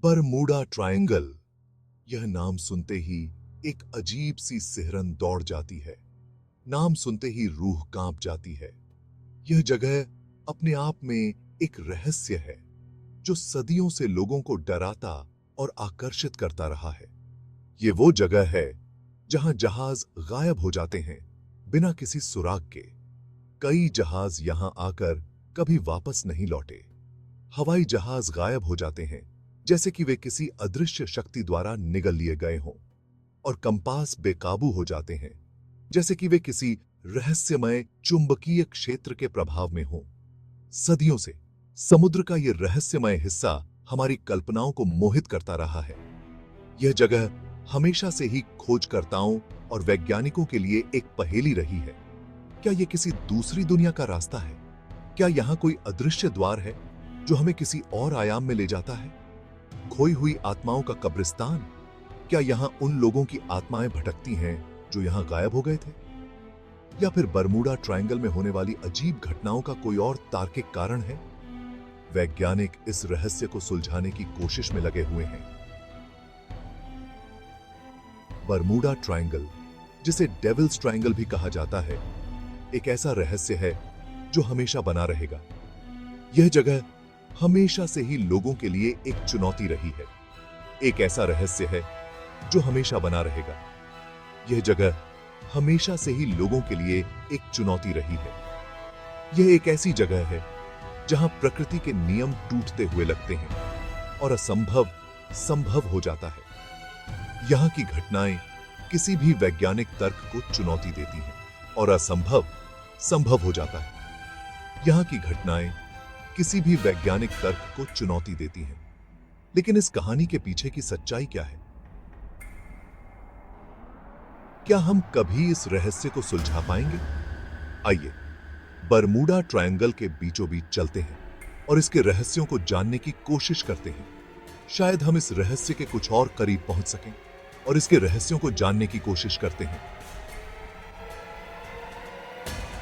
Bermuda triangle. यह नाम सुनते ही एक अजीब सी सिहरन दौड़ जाती है। नाम सुनते ही रूह कांप जाती है। यह जगह अपने आप में एक रहस्य है जो सदियों से लोगों को डराता और आकर्षित करता रहा है। ये वो जगह है जहां जहाज गायब हो जाते हैं बिना किसी सुराग के। कई जहाज यहां आकर कभी वापस नहीं लौटे। हवाई जहाज गायब हो जाते हैं जैसे कि वे किसी अदृश्य शक्ति द्वारा निगल लिए गए हों, और कंपास बेकाबू हो जाते हैं जैसे कि वे किसी रहस्यमय चुंबकीय क्षेत्र के प्रभाव में हों। सदियों से समुद्र का यह रहस्यमय हिस्सा हमारी कल्पनाओं को मोहित करता रहा है। यह जगह हमेशा से ही खोजकर्ताओं और वैज्ञानिकों के लिए एक पहेली रही है। क्या यह किसी दूसरी दुनिया का रास्ता है? क्या यहां कोई अदृश्य द्वार है जो हमें किसी और आयाम में ले जाता है? खोई हुई आत्माओं का कब्रिस्तान? क्या यहां उन लोगों की आत्माएं भटकती हैं जो यहां गायब हो गए थे? या फिर बरमूडा ट्रायंगल में होने वाली अजीब घटनाओं का कोई और तार्किक कारण है? वैज्ञानिक इस रहस्य को सुलझाने की कोशिश में लगे हुए हैं। बरमूडा ट्रायंगल, जिसे डेविल्स ट्रायंगल भी कहा जाता है, एक ऐसा रहस्य है जो हमेशा बना रहेगा। यह जगह हमेशा से ही लोगों के लिए एक चुनौती रही है। एक ऐसा रहस्य है जो हमेशा बना रहेगा। यह जगह हमेशा से ही लोगों के लिए एक चुनौती रही है। यह एक ऐसी जगह है जहां प्रकृति के नियम टूटते हुए लगते हैं और असंभव संभव हो जाता है। यहां की घटनाएं किसी भी वैज्ञानिक तर्क को चुनौती देती हैं और असंभव संभव हो जाता है। यहां की घटनाएं किसी भी वैज्ञानिक तर्क को चुनौती देती हैं। लेकिन इस कहानी के पीछे की सच्चाई क्या है? क्या हम कभी इस रहस्य को सुलझा पाएंगे? आइए बरमूडा ट्रायंगल के बीचों बीच चलते हैं और इसके रहस्यों को जानने की कोशिश करते हैं। शायद हम इस रहस्य के कुछ और करीब पहुंच सकें और इसके रहस्यों को जानने की कोशिश करते हैं।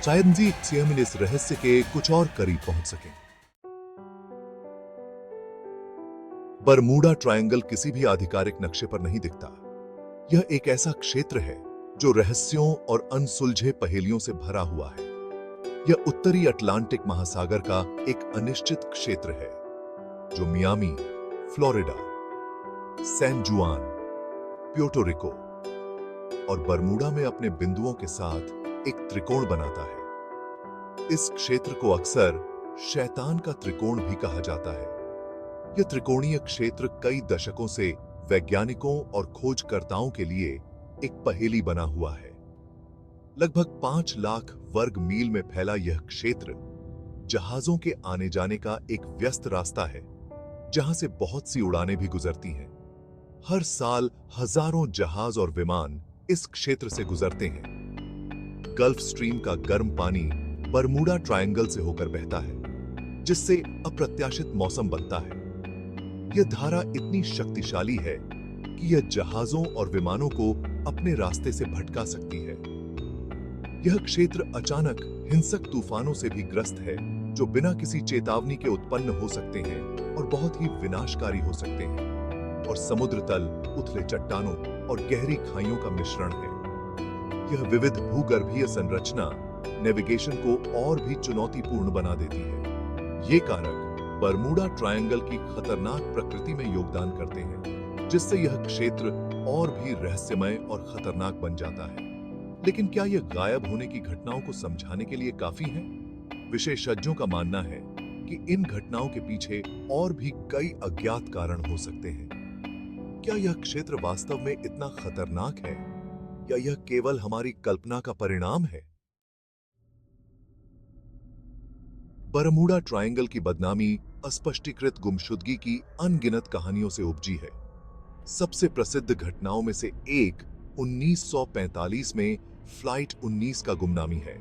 शायद जी हम इस रहस्य के कुछ और करीब पहुंच सकें। बरमूडा ट्रायंगल किसी भी आधिकारिक नक्शे पर नहीं दिखता। यह एक ऐसा क्षेत्र है जो रहस्यों और अनसुलझे पहेलियों से भरा हुआ है। यह उत्तरी अटलांटिक महासागर का एक अनिश्चित क्षेत्र है जो मियामी, फ्लोरिडा, सैन जुआन, प्यूर्टो रिको और बरमूडा में अपने बिंदुओं के साथ एक त्रिकोण बनाता है। इस क्षेत्र को अक्सर शैतान का त्रिकोण भी कहा जाता है। यह त्रिकोणीय क्षेत्र कई दशकों से वैज्ञानिकों और खोजकर्ताओं के लिए एक पहेली बना हुआ है। लगभग 5 लाख वर्ग मील में फैला यह क्षेत्र जहाजों के आने जाने का एक व्यस्त रास्ता है, जहां से बहुत सी उड़ानें भी गुजरती हैं। हर साल हजारों जहाज और विमान इस क्षेत्र से गुजरते हैं। गल्फ स्ट्रीम का गर्म पानी बरमूडा ट्रायंगल से होकर बहता है, जिससे अप्रत्याशित मौसम बनता है। यह धारा इतनी शक्तिशाली है कि यह जहाजों और विमानों को अपने रास्ते से भटका सकती है। यह क्षेत्र अचानक हिंसक तूफानों से भी ग्रस्त है, जो बिना किसी चेतावनी के उत्पन्न हो सकते हैं और बहुत ही विनाशकारी हो सकते हैं। और समुद्र तल उथले चट्टानों और गहरी खाइयों का मिश्रण है। यह विविध भूगर्भीय संरचना नेविगेशन को और भी चुनौतीपूर्ण बना देती है। ये कारक बरमूडा ट्रायंगल की खतरनाक प्रकृति में योगदान करते हैं, जिससे यह क्षेत्र और भी रहस्यमय और खतरनाक बन जाता है। लेकिन क्या यह गायब होने की घटनाओं को समझाने के लिए काफी है? विशेषज्ञों का मानना है कि इन घटनाओं के पीछे और भी कई अज्ञात कारण हो सकते हैं। क्या यह क्षेत्र वास्तव में इतना खतरनाक है या यह केवल हमारी कल्पना का परिणाम है? बरमूडा ट्रायंगल की बदनामी अस्पष्टीकृत गुमशुदगी की अनगिनत कहानियों से उपजी है। सबसे प्रसिद्ध घटनाओं में से एक 1945 में फ्लाइट 19 का गुमनामी है।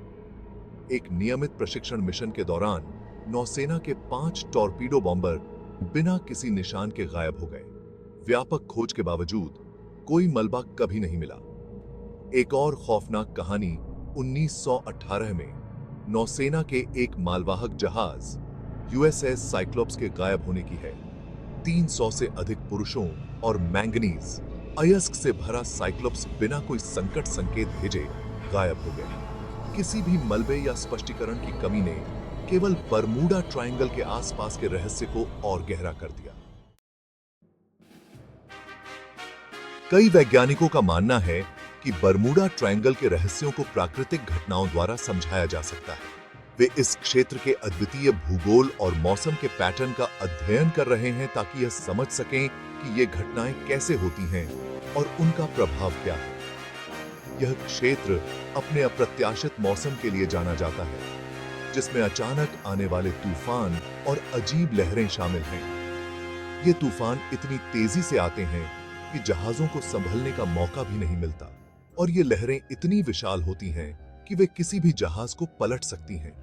एक नियमित प्रशिक्षण मिशन के दौरान नौसेना के 5 टॉर्पीडो बॉम्बर बिना किसी निशान के गायब हो गए। व्यापक खोज के बावजूद कोई मलबा कभी नहीं मिला। एक और खौफनाक कहानी 1918 में नौसेना के एक मालवाहक जहाज यूएसएस साइक्लोप्स के गायब होने की है। 300 से अधिक पुरुषों और मैंगनीज अयस्क से भरा साइक्लोप्स बिना कोई संकट संकेत भेजे गायब हो गया। किसी भी मलबे या स्पष्टीकरण की कमी ने केवल बरमूडा ट्रायंगल के आसपास के रहस्य को और गहरा कर दिया। कई वैज्ञानिकों का मानना है कि बरमूडा ट्रायंगल के रहस्यों को प्राकृतिक घटनाओं द्वारा समझाया जा सकता है। वे इस क्षेत्र के अद्वितीय भूगोल और मौसम के पैटर्न का अध्ययन कर रहे हैं ताकि यह समझ सकें कि ये घटनाएं कैसे होती हैं और उनका प्रभाव क्या है। यह क्षेत्र अपने अप्रत्याशित मौसम के लिए जाना जाता है, जिसमें अचानक आने वाले तूफान और अजीब लहरें शामिल हैं। ये तूफान इतनी तेजी से आते हैं कि जहाजों को संभलने का मौका भी नहीं मिलता, और ये लहरें इतनी विशाल होती हैं कि वे किसी भी जहाज को पलट सकती हैं।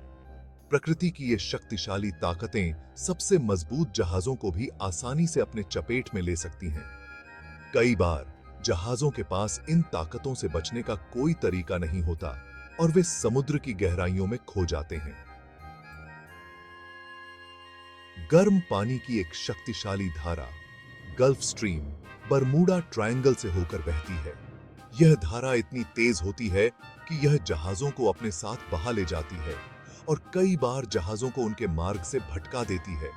प्रकृति की ये शक्तिशाली ताकतें सबसे मजबूत जहाजों को भी आसानी से अपने चपेट में ले सकती हैं। कई बार जहाजों के पास इन ताकतों से बचने का कोई तरीका नहीं होता और वे समुद्र की गहराइयों में खो जाते हैं। गर्म पानी की एक शक्तिशाली धारा गल्फ स्ट्रीम बरमूडा ट्रायंगल से होकर बहती है। यह धारा इतनी तेज होती है कि यह जहाजों को अपने साथ बहा ले जाती है और कई बार जहाजों को उनके मार्ग से भटका देती है।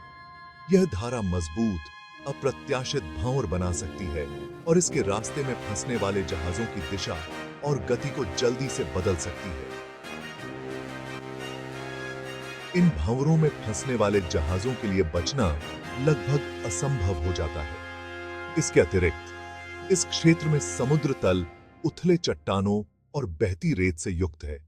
यह धारा मजबूत, अप्रत्याशित भंवर बना सकती है और इसके रास्ते में फंसने वाले जहाजों की दिशा और गति को जल्दी से बदल सकती है। इन भंवरों में फंसने वाले जहाजों के लिए बचना लगभग असंभव हो जाता है। इसके अतिरिक्त इस क्षेत्र में समुद्र तल उथले चट्टानों और बहती रेत से युक्त है,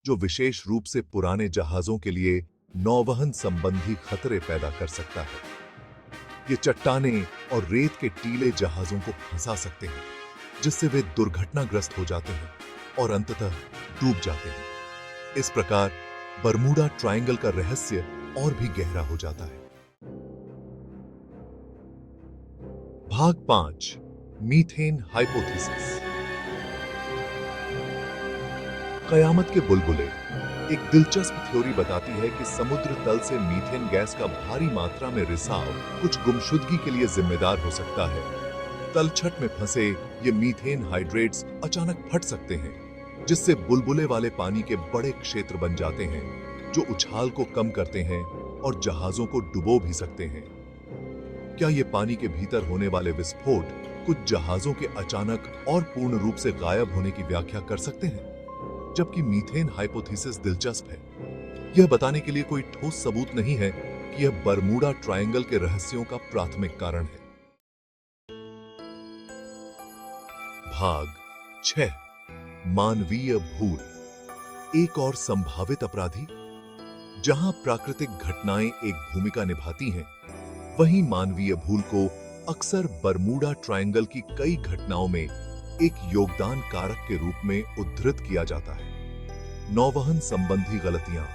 जो विशेष रूप से पुराने जहाजों के लिए नौवहन संबंधी खतरे पैदा कर सकता है। ये चट्टानें और रेत के टीले जहाजों को फंसा सकते हैं, जिससे वे दुर्घटनाग्रस्त हो जाते हैं और अंततः डूब जाते हैं। इस प्रकार बरमूडा ट्रायंगल का रहस्य और भी गहरा हो जाता है। भाग 5 मीथेन हाइपोथेसिस। कयामत के बुलबुले एक दिलचस्प थ्योरी बताती है कि समुद्र तल से मीथेन गैस का भारी मात्रा में रिसाव कुछ गुमशुदगी के लिए जिम्मेदार हो सकता है। तलछट में फंसे ये मीथेन हाइड्रेट्स अचानक फट सकते हैं, जिससे बुलबुले वाले पानी के बड़े क्षेत्र बन जाते हैं, जो उछाल को कम करते हैं और जहाजों को डुबो भी सकते हैं। क्या ये पानी के भीतर होने वाले विस्फोट कुछ जहाजों के अचानक और पूर्ण रूप से गायब होने की व्याख्या कर सकते हैं? जबकि मीथेन हाइपोथेसिस दिलचस्प है, यह बताने के लिए कोई ठोस सबूत नहीं है कि यह बरमूडा ट्रायंगल के रहस्यों का प्राथमिक कारण है। भाग 6 मानवीय भूल। एक और संभावित अपराधी। जहां प्राकृतिक घटनाएं एक भूमिका निभाती हैं, वहीं मानवीय भूल को अक्सर बरमूडा ट्रायंगल की कई घटनाओं में एक योगदान कारक के रूप में उद्धृत किया जाता है। नौवहन संबंधी गलतियां,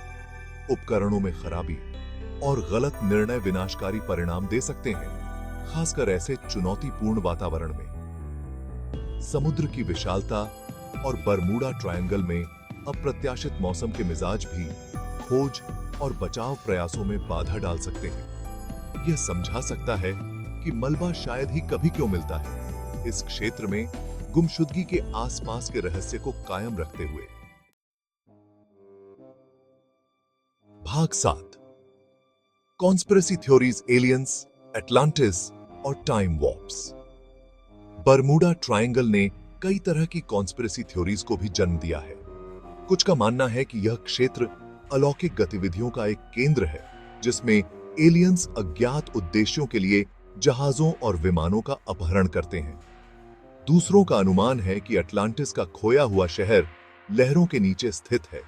उपकरणों में खराबी और गलत निर्णय विनाशकारी परिणाम दे सकते हैं, खासकर ऐसे चुनौतीपूर्ण वातावरण में। समुद्र की विशालता और बरमूडा ट्रायंगल में अप्रत्याशित मौसम के मिजाज भी खोज और बचाव प्रयासों में बाधा डाल सकते हैं। यह समझा सकता है कि मलबा शायद ही कभी क्यों मिलता है, इस क्षेत्र में गुमशुदगी के आसपास के रहस्य को कायम रखते हुए। भाग 7 कॉन्स्पिरेसी थ्योरीज, एलियंस, एटलांटिस और टाइम वॉर्प्स। बरमूडा ट्रायंगल ने कई तरह की कॉन्स्पिरेसी थ्योरीज को भी जन्म दिया है। कुछ का मानना है कि यह क्षेत्र अलौकिक गतिविधियों का एक केंद्र है, जिसमें एलियंस अज्ञात उद्देश्यों के लिए जहाजों और विमानों का अपहरण करते हैं। दूसरों का अनुमान है कि अटलांटिस का खोया हुआ शहर लहरों के नीचे स्थित है।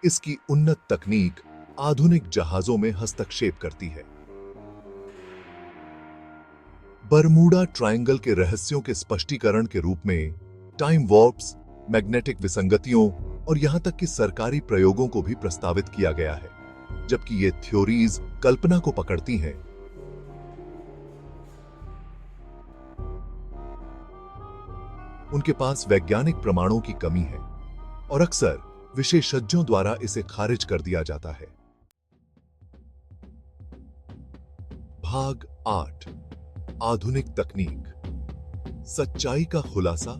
इसकी उन्नत तकनीक आधुनिक जहाजों में हस्तक्षेप करती है। बरमूडा ट्रायंगल के रहस्यों के स्पष्टीकरण के रूप में टाइम वॉर्प्स, मैग्नेटिक विसंगतियों और यहां तक कि सरकारी प्रयोगों को भी प्रस्तावित किया गया है। जबकि ये थ्योरीज कल्पना को पकड़ती हैं, उनके पास वैज्ञानिक प्रमाणों की कमी है और अक्सर विशेषज्ञों द्वारा इसे खारिज कर दिया जाता है। भाग 8 आधुनिक तकनीक, सच्चाई का खुलासा।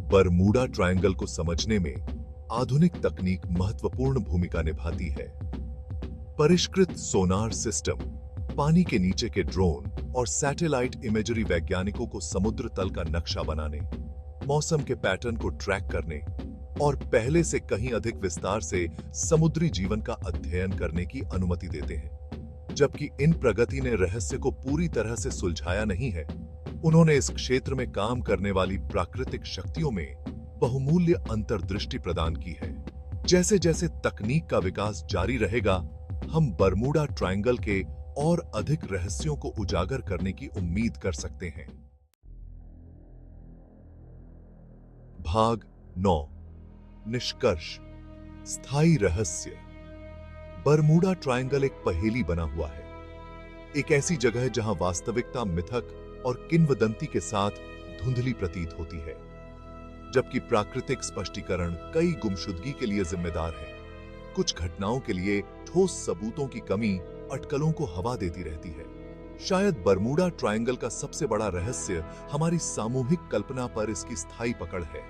बरमूडा ट्रायंगल को समझने में आधुनिक तकनीक महत्वपूर्ण भूमिका निभाती है। परिष्कृत सोनार सिस्टम, पानी के नीचे के ड्रोन और सैटेलाइट इमेजरी वैज्ञानिकों को समुद्र तल का नक्शा बनाने, मौसम के पैटर्न को ट्रैक करने और पहले से कहीं अधिक विस्तार से समुद्री जीवन का अध्ययन करने की अनुमति देते हैं। जबकि इन प्रगति ने रहस्य को पूरी तरह से सुलझाया नहीं है, उन्होंने इस क्षेत्र में काम करने वाली प्राकृतिक शक्तियों में बहुमूल्य अंतर्दृष्टि प्रदान की है। जैसे जैसे तकनीक का विकास जारी रहेगा, हम बरमूडा ट्रायंगल के और अधिक रहस्यों को उजागर करने की उम्मीद कर सकते हैं। भाग 9, निष्कर्ष। स्थायी रहस्य। बरमूडा ट्रायंगल एक पहेली बना हुआ है, एक ऐसी जगह जहां वास्तविकता मिथक और किंवदंती के साथ धुंधली प्रतीत होती है, जबकि प्राकृतिक स्पष्टीकरण कई गुमशुदगी के लिए जिम्मेदार है। कुछ घटनाओं के लिए ठोस सबूतों की कमी अटकलों को हवा देती रहती है। शायद बरमूडा ट्रायंगल का सबसे बड़ा रहस्य हमारी सामूहिक कल्पना पर इसकी स्थायी पकड़ है।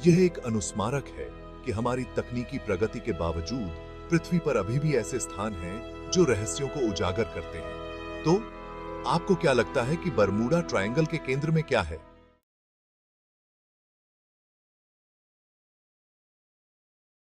यह एक अनुस्मारक है कि हमारी तकनीकी प्रगति के बावजूद पृथ्वी पर अभी भी ऐसे स्थान हैं जो रहस्यों को उजागर करते हैं। तो आपको क्या लगता है कि बरमूडा ट्रायंगल के केंद्र में क्या है?